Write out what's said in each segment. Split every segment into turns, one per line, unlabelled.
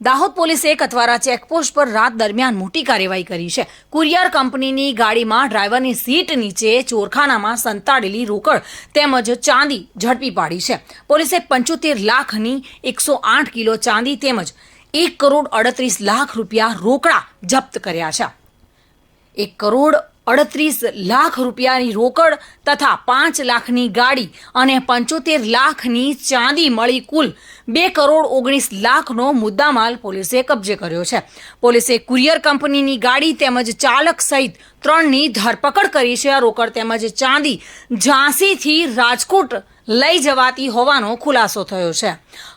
દાહોદ પોલીસે કતવારા ચેકપોસ્ટ પર રાત દરમિયાન મોટી કાર્યવાહી કરી છે. કુરિયર કંપનીની ગાડીમાં ડ્રાઈવરની સીટ નીચે ચોરખાનામાં સંતાડેલી રોકડ તેમજ ચાંદી ઝડપી પાડી છે. પોલીસે 75 લાખની 108 કિલો ચાંદી તેમજ 1 કરોડ 38 લાખ રૂપિયા રોકડા જપ્ત કર્યા છે. 1 કરોડ 38 લાખ રૂપિયાની રોકડ તથા 5 લાખની ગાડી અને 75 લાખની ચાંદી મળી કુલ 2 કરોડ 19 લાખનો મુદ્દામાલ પોલીસે કબજે કર્યો છે. પોલીસે કુરિયર કંપનીની ગાડી તેમજ ચાલક સહિત 3ની ધરપકડ કરી છે. રોકડ તેમજ ચાંદી ઝાંસીથી રાજકોટ લઈ જવાતી હોવાનો ખુલાસો થયો છે.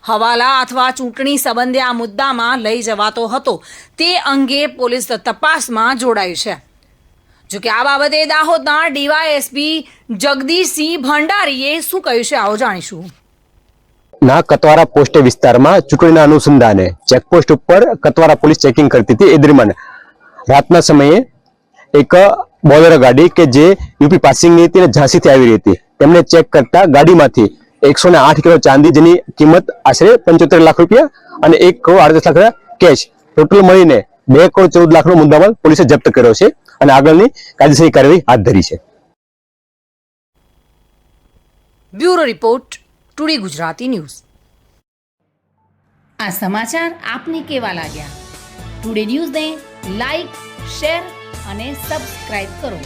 હવાલા અથવા ચૂંટણી સંબંધે આ મુદ્દામાં લઈ જવાતો હતો તે અંગે પોલીસ તપાસમાં જોડાઈ છે. જોકે આ બાબતે દાહોદના ડીવાયએસપી જગદીશસિંહ ભંડારીએ શું કહ્યું છે આવો જાણીશું.
ના કતવારા પોસ્ટ વિસ્તારમાં ચૂંટણીના અનુસંધાને ચેકપોસ્ટ ઉપર કતવારા પોલીસ ચેકિંગ કરતી હતી. એ દરમિયાન રાતના સમયે એક બોલેરો ગાડી કે જે યુપી પાસિંગની હતી અને ઝાંસીથી આવી રહી હતી તેમણે ચેક કરતા ગાડીમાંથી 108 કિલો ચાંદી જેની કિંમત આશરે 75 લાખ રૂપિયા અને 1 કરોડ 38 લાખ કેશ ટોટલ મળીને 2 કરોડ 14 લાખનો મુદ્દામાલ પોલીસે જપ્ત કર્યો છે અને આગળની કાયદેસરની કાર્યવાહી હાથ ધરી છે.
Bureau report, today Gujarati news. આ સમાચાર આપને કેવા લાગ્યા? ટુડે ન્યૂઝને લાઈક, શેર અને સબસ્ક્રાઇબ કરો.